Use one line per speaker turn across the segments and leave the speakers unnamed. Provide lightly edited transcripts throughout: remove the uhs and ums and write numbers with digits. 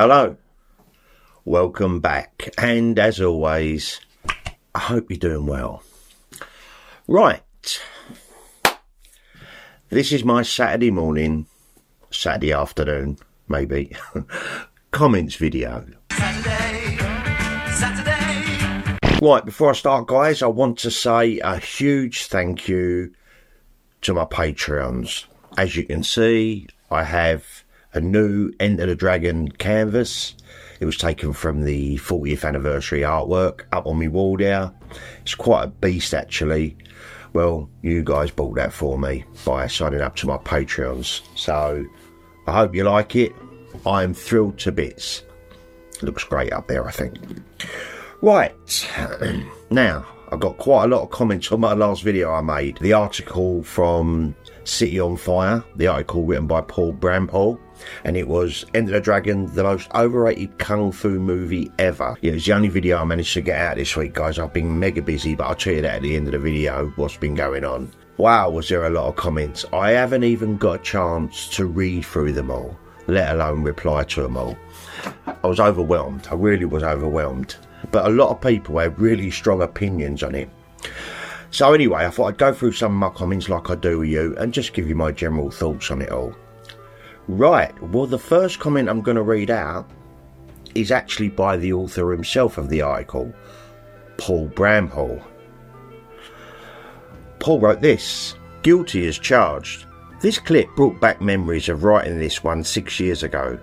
Hello, welcome back, and as always, I hope you're doing well. Right, this is my Saturday morning, Saturday afternoon, maybe, comments video. Saturday. Right, before I start, guys, I want to say a huge thank you to my Patreons. As you can see, I have a new Enter the Dragon canvas. It was taken from the 40th anniversary artwork up on my wall there. It's quite a beast, actually. Well, you guys bought that for me by signing up to my Patreons. So, I hope you like it. I'm thrilled to bits. It looks great up there, I think. Right, now, I got quite a lot of comments on my last video I made. The article from City on Fire, the article written by Paul Bramhall, and it was Enter the Dragon, the most overrated kung fu movie ever. Yeah, it's the only video I managed to get out this week, guys. I've been mega busy, but I'll tell you that at the end of the video, what's been going on. Wow, was there a lot of comments. I haven't even got a chance to read through them all, let alone reply to them all. I was overwhelmed. I really was overwhelmed. But a lot of people had really strong opinions on it. So anyway, I thought I'd go through some of my comments like I do with you and just give you my general thoughts on it all. Right, well, the first comment I'm going to read out is actually by the author himself of the article, Paul Bramhall. Paul wrote this: "Guilty as charged. This clip brought back memories of writing this one 6 years ago,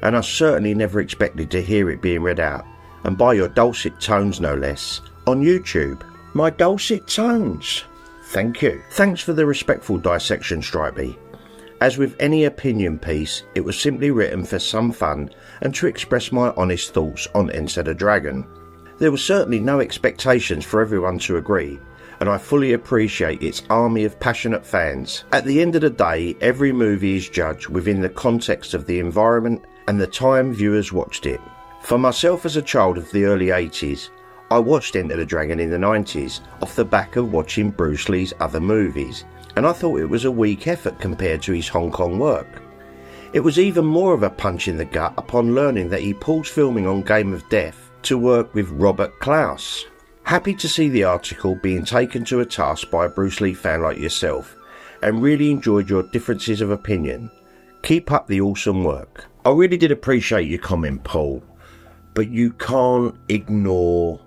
and I certainly never expected to hear it being read out, and by your dulcet tones no less, on YouTube. My dulcet tones. Thank you. Thanks for the respectful dissection, Stripey. As with any opinion piece, it was simply written for some fun and to express my honest thoughts on Enter the Dragon. There were certainly no expectations for everyone to agree, and I fully appreciate its army of passionate fans. At the end of the day, every movie is judged within the context of the environment and the time viewers watched it. For myself as a child of the early 80s, I watched Enter the Dragon in the 90s off the back of watching Bruce Lee's other movies, and I thought it was a weak effort compared to his Hong Kong work. It was even more of a punch in the gut upon learning that he paused filming on Game of Death to work with Robert Klaus. Happy to see the article being taken to a task by a Bruce Lee fan like yourself, and really enjoyed your differences of opinion. Keep up the awesome work." I really did appreciate your comment, Paul, but you can't ignore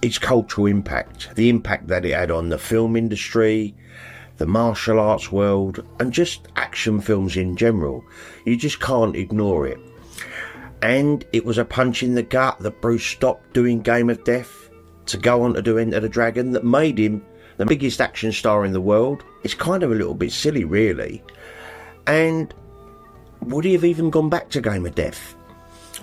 its cultural impact, the impact that it had on the film industry, the martial arts world, and just action films in general. You just can't ignore it. And it was a punch in the gut that Bruce stopped doing Game of Death to go on to do Enter the Dragon that made him the biggest action star in the world. It's kind of a little bit silly, really. And would he have even gone back to Game of Death?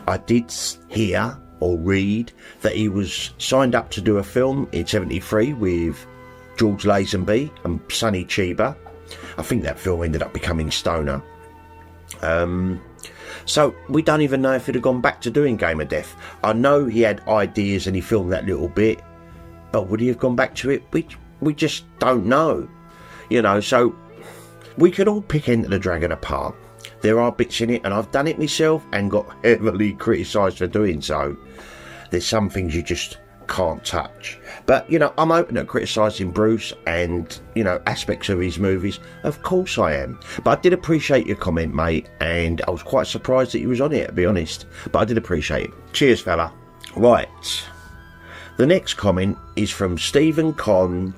I did hear or read that he was signed up to do a film in '73 with George Lazenby and Sonny Chiba. I think that film ended up becoming Stoner. So we don't even know if he'd have gone back to doing Game of Death. I know he had ideas and he filmed that little bit, but would he have gone back to it? We just don't know. You know, so we could all pick Enter the Dragon apart. There are bits in it, and I've done it myself and got heavily criticised for doing so. There's some things you just can't touch. But, you know, I'm open to criticising Bruce and, you know, aspects of his movies. Of course I am. But I did appreciate your comment, mate, and I was quite surprised that you was on it, to be honest. But I did appreciate it. Cheers, fella. Right. The next comment is from Stephen Con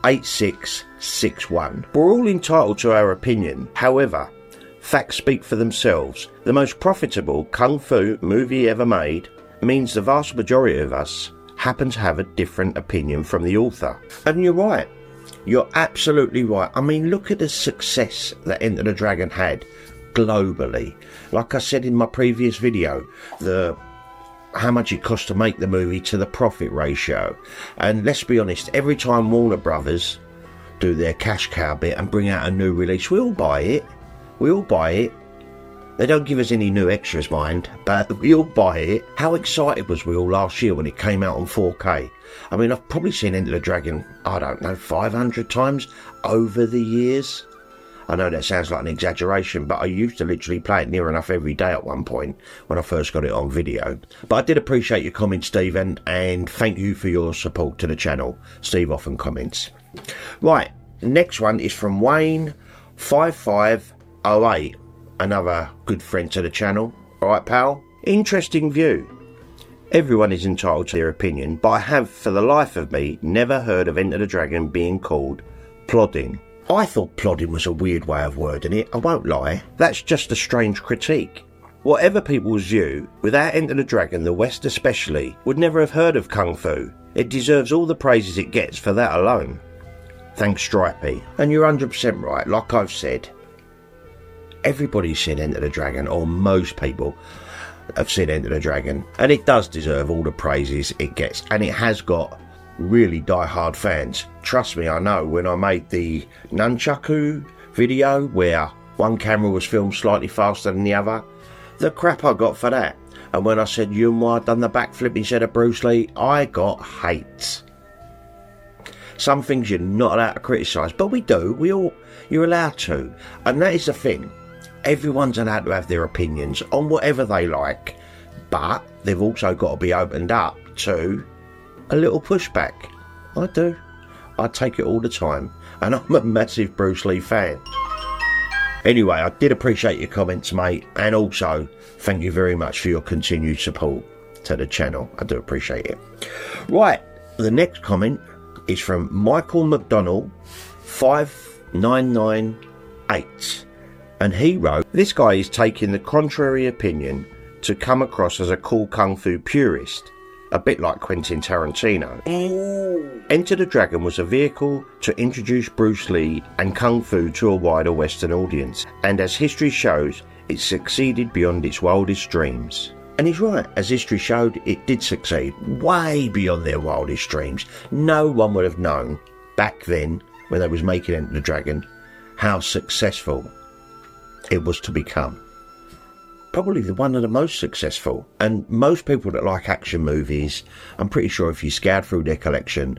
8661. We're all entitled to our opinion. However, facts speak for themselves. The most profitable kung fu movie ever made means the vast majority of us happen to have a different opinion from the author. And you're right. You're absolutely right. I mean, look at the success that Enter the Dragon had globally. Like I said in my previous video, how much it cost to make the movie to the profit ratio. And let's be honest, every time Warner Brothers do their cash cow bit and bring out a new release, we all buy it. We all buy it. They don't give us any new extras, mind, but we all buy it. How excited was we all last year when it came out on 4K? I mean, I've probably seen Enter the Dragon, I don't know, 500 times over the years. I know that sounds like an exaggeration, but I used to literally play it near enough every day at one point when I first got it on video. But I did appreciate your comments, Steve, and thank you for your support to the channel. Steve often comments. Right, next one is from Wayne5508, another good friend to the channel. Alright, pal? Interesting view. Everyone is entitled to their opinion, but I have, for the life of me, never heard of Enter the Dragon being called plodding. I thought plodding was a weird way of wording it, I won't lie. That's just a strange critique. Whatever people's view, without Enter the Dragon, the West especially, would never have heard of Kung Fu. It deserves all the praises it gets for that alone. Thanks, Stripey. And you're 100% right, like I've said. Everybody's seen Enter the Dragon, or most people have seen Enter the Dragon, and it does deserve all the praises it gets, and it has got really die-hard fans. Trust me, I know. When I made the Nunchaku video where one camera was filmed slightly faster than the other, the crap I got for that. And when I said Yunhua done the backflip instead of Bruce Lee, I got hate. Some things you're not allowed to criticise, but we do. You're allowed to, and that is the thing. Everyone's allowed to have their opinions on whatever they like, but they've also got to be opened up to a little pushback. I do. I take it all the time, and I'm a massive Bruce Lee fan. Anyway, I did appreciate your comments, mate, and also thank you very much for your continued support to the channel. I do appreciate it. Right, the next comment is from Michael McDonald 5998. And he wrote, this guy is taking the contrary opinion to come across as a cool Kung Fu purist, a bit like Quentin Tarantino. Enter the Dragon was a vehicle to introduce Bruce Lee and Kung Fu to a wider Western audience, and as history shows, it succeeded beyond its wildest dreams. And he's right, as history showed, it did succeed, way beyond their wildest dreams. No one would have known, back then, when they was making Enter the Dragon, how successful it was to become. Probably one of the most successful, and most people that like action movies, I'm pretty sure if you scoured through their collection,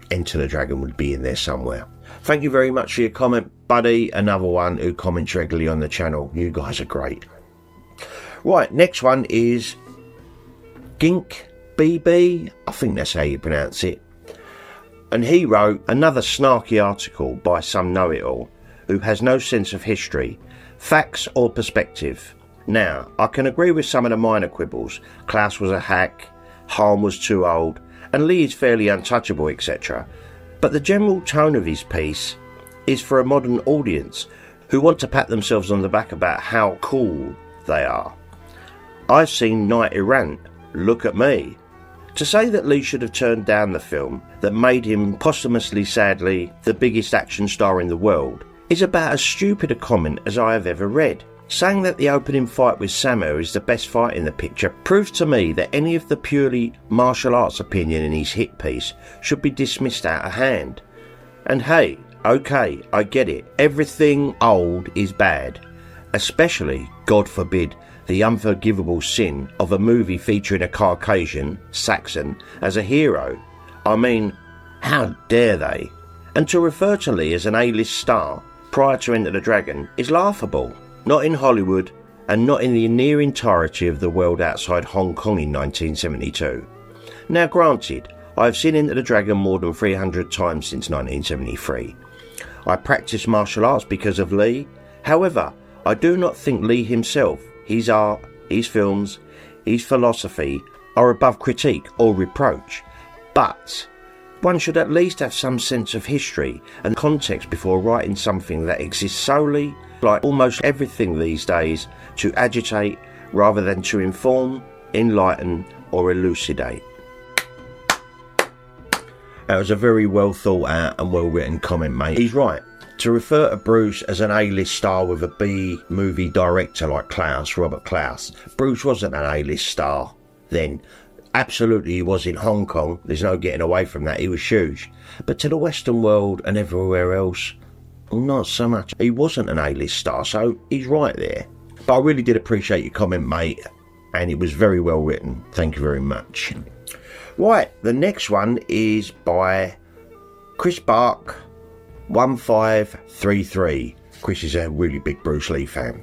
Enter the Dragon would be in there somewhere. Thank you very much for your comment, buddy. Another one who comments regularly on the channel. You guys are great. Right, next one is Gink BB, I think that's how you pronounce it, and he wrote another snarky article by some know-it-all who has no sense of history, facts or perspective. Now, I can agree with some of the minor quibbles. Klaus was a hack, Han was too old, and Lee is fairly untouchable, etc. But the general tone of his piece is for a modern audience who want to pat themselves on the back about how cool they are. I've seen Knight Errant, look at me. To say that Lee should have turned down the film that made him posthumously, sadly, the biggest action star in the world is about as stupid a comment as I have ever read. Saying that the opening fight with Sammo is the best fight in the picture proves to me that any of the purely martial arts opinion in his hit piece should be dismissed out of hand. And hey, okay, I get it. Everything old is bad. Especially, God forbid, the unforgivable sin of a movie featuring a Caucasian, Saxon, as a hero. I mean, how dare they? And to refer to Lee as an A-list star prior to Enter the Dragon is laughable. Not in Hollywood, and not in the near entirety of the world outside Hong Kong in 1972. Now granted, I have seen Enter the Dragon more than 300 times since 1973. I practice martial arts because of Lee. However, I do not think Lee himself, his art, his films, his philosophy are above critique or reproach. But one should at least have some sense of history and context before writing something that exists solely, like almost everything these days, to agitate rather than to inform, enlighten or elucidate. That was a very well thought out and well written comment, mate. He's right. To refer to Bruce as an A-list star with a B-movie director like Robert Klaus, Bruce wasn't an A-list star then. Absolutely he was in Hong Kong, there's no getting away from that, he was huge. But to the Western world and everywhere else, not so much. He wasn't an A-list star, so he's right there. But I really did appreciate your comment, mate, and it was very well written. Thank you very much. Right, the next one is by Chris Bark 1533, Chris is a really big Bruce Lee fan.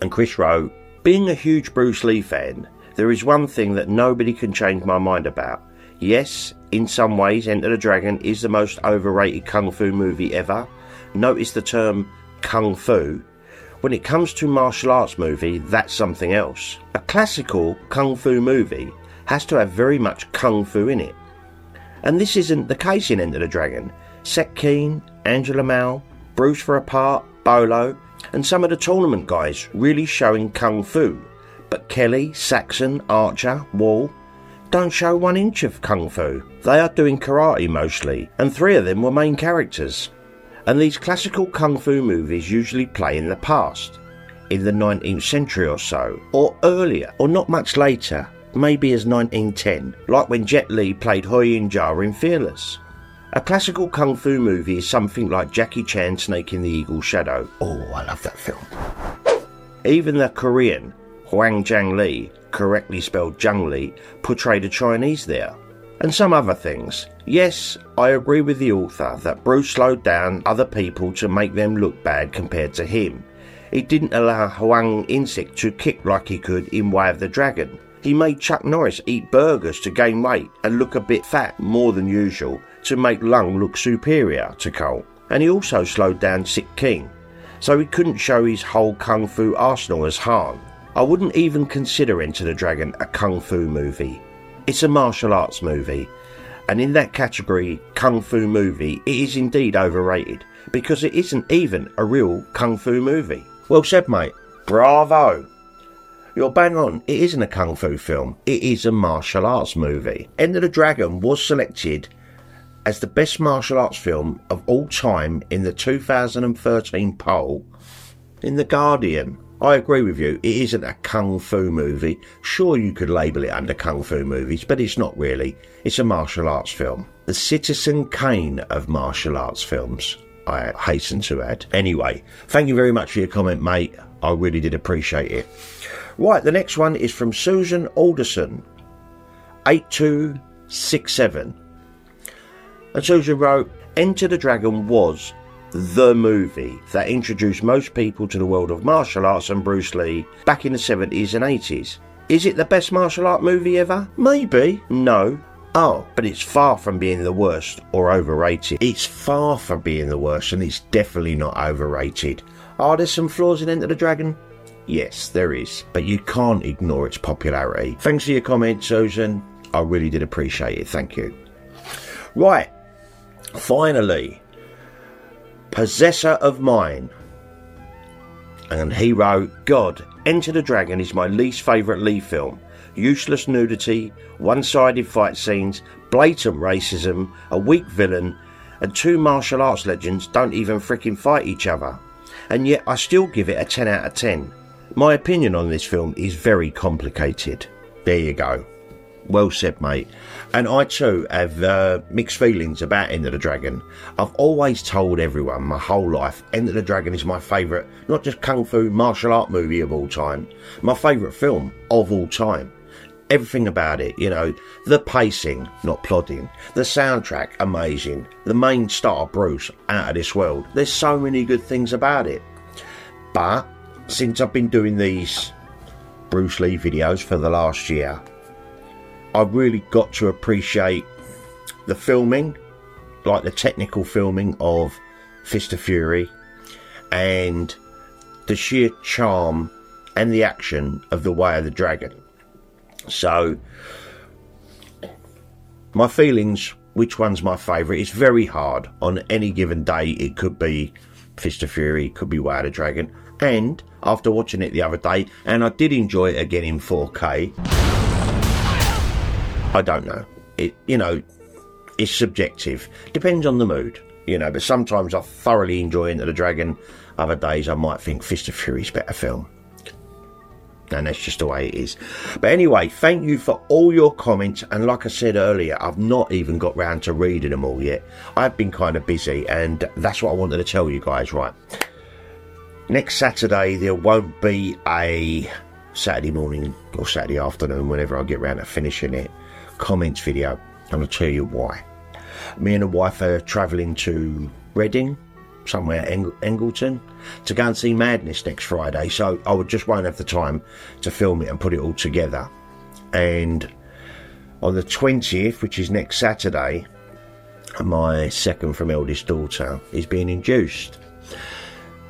And Chris wrote, being a huge Bruce Lee fan, there is one thing that nobody can change my mind about. Yes, in some ways Enter the Dragon is the most overrated kung fu movie ever. Notice the term kung fu. When it comes to martial arts movie, that's something else. A classical kung fu movie has to have very much kung fu in it. And this isn't the case in Enter the Dragon. Seth Keen, Angela Mao, Bruce for a part, Bolo, and some of the tournament guys really showing kung fu. But Kelly, Saxon, Archer, Wall don't show 1 inch of kung fu. They are doing karate mostly, and 3 of them were main characters. And these classical kung fu movies usually play in the past, in the 19th century or so, or earlier, or not much later, maybe as 1910, like when Jet Li played Huiyin Jia in Fearless. A classical kung fu movie is something like Jackie Chan Snaking the Eagle's Shadow. Oh, I love that film. Even the Korean Hwang Jang-lee, correctly spelled Jung Lee, portrayed a Chinese there. And some other things. Yes, I agree with the author that Bruce slowed down other people to make them look bad compared to him. He didn't allow Hwang In-sik to kick like he could in Way of the Dragon. He made Chuck Norris eat burgers to gain weight and look a bit fat more than usual to make Lung look superior to Cole. And he also slowed down Seth Keen, so he couldn't show his whole kung fu arsenal as Han. I wouldn't even consider Enter the Dragon a kung fu movie. It's a martial arts movie, and in that category, kung fu movie, it is indeed overrated, because it isn't even a real kung fu movie. Well said, mate. Bravo. You're bang on. It isn't a kung fu film. It is a martial arts movie. Enter the Dragon was selected as the best martial arts film of all time in the 2013 poll in The Guardian. I agree with you, it isn't a kung fu movie. Sure, you could label it under kung fu movies, but it's not really. It's a martial arts film. The Citizen Kane of martial arts films, I hasten to add. Anyway, thank you very much for your comment, mate. I really did appreciate it. Right, the next one is from Susan Alderson, 8267. And Susan wrote, Enter the Dragon was the movie that introduced most people to the world of martial arts and Bruce Lee back in the 70s and 80s. Is it the best martial art movie ever? Maybe. No. Oh, but it's far from being the worst or overrated. It's far from being the worst, and it's definitely not overrated. Are there some flaws in Enter the Dragon? Yes, there is, but you can't ignore its popularity. Thanks for your comment, Susan. I really did appreciate it. Thank you. Right. Finally, Possessor of Mine. And he wrote, God, Enter the Dragon is my least favourite Lee film. Useless nudity, one-sided fight scenes, blatant racism, a weak villain, and 2 martial arts legends don't even frickin' fight each other. And yet I still give it a 10 out of 10. My opinion on this film is very complicated. There you go. Well said, mate. And I too have mixed feelings about Enter the Dragon. I've always told everyone my whole life Enter the Dragon is my favourite, not just kung fu martial art movie of all time, my favourite film of all time. Everything about it, you know, the pacing, not plodding, the soundtrack, amazing, the main star, Bruce, out of this world. There's so many good things about it. But since I've been doing these Bruce Lee videos for the last year, I've really got to appreciate the filming, like the technical filming of Fist of Fury, and the sheer charm and the action of The Way of the Dragon. So, my feelings, which one's my favourite, it's very hard. On any given day, it could be Fist of Fury, it could be Way of the Dragon. And after watching it the other day, and I did enjoy it again in 4K, I don't know. It's subjective. Depends on the mood, but sometimes I thoroughly enjoy Enter the Dragon. Other days I might think Fist of Fury's a better film. And that's just the way it is. But anyway, thank you for all your comments. And like I said earlier, I've not even got round to reading them all yet. I've been kind of busy, and that's what I wanted to tell you guys, right? Next Saturday, there won't be a Saturday morning or Saturday afternoon, whenever I get round to finishing it, comments video. I'm going to tell you why. Me and the wife are travelling to Reading, somewhere, Engleton, to go and see Madness next Friday. So I just won't have the time to film it and put it all together. And on the 20th, which is next Saturday, my second from eldest daughter is being induced.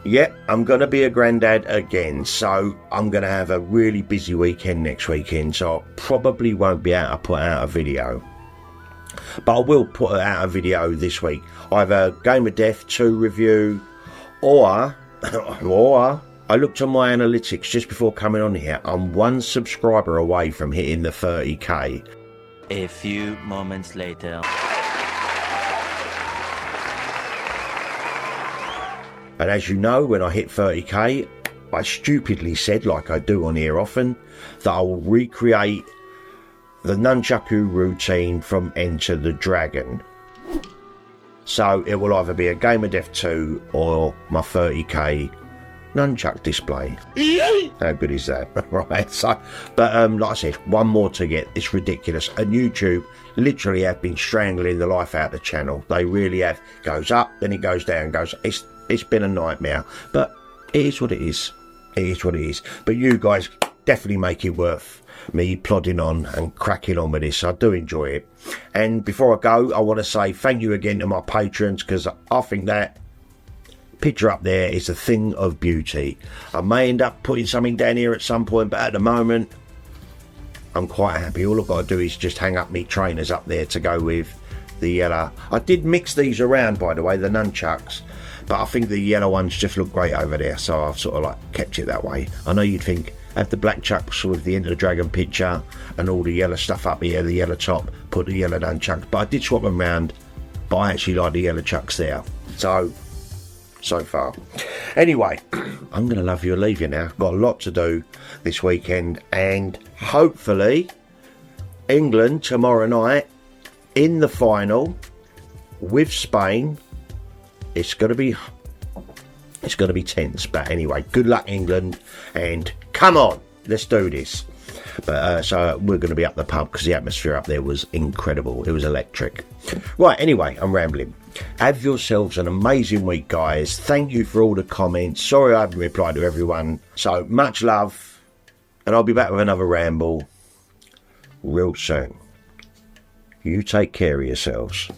Yep, I'm going to be a granddad again, so I'm going to have a really busy weekend next weekend, so I probably won't be able to put out a video. But I will put out a video this week, either Game of Death 2 review, or I looked on my analytics just before coming on here. I'm one subscriber away from hitting the 30k.
A few moments later.
And as you know, when I hit 30k, I stupidly said, like I do on here often, that I will recreate the nunchaku routine from Enter the Dragon. So it will either be a Game of Death 2 or my 30k nunchuck display. How good is that? Right, so, but like I said, one more to get. It's ridiculous. And YouTube literally have been strangling the life out of the channel. They really have. Goes up, then it goes down, It's been a nightmare, but it is what it is. It is what it is. But you guys definitely make it worth me plodding on and cracking on with this. I do enjoy it. And before I go, I want to say thank you again to my patrons, because I think that picture up there is a thing of beauty. I may end up putting something down here at some point, but at the moment, I'm quite happy. All I've got to do is just hang up me trainers up there to go with the yellow. I did mix these around, by the way, the nunchucks, but I think the yellow ones just look great over there, so I've sort of like kept it that way. I know you'd think, have the black chucks with the Enter the Dragon picture and all the yellow stuff up here, the yellow top, put the yellow nunchucks, but I did swap them around, but I actually like the yellow chucks there. So far. Anyway, I'm going to love you and leave you now. Got a lot to do this weekend, and hopefully England tomorrow night in the final with Spain. It's going to be tense, but anyway, good luck England, and come on, let's do this. But so we're going to be up the pub because the atmosphere up there was incredible. It was electric. Right, anyway, I'm rambling. Have yourselves an amazing week, guys. Thank you for all the comments. Sorry I haven't replied to everyone. So much love, and I'll be back with another ramble real soon. You take care of yourselves.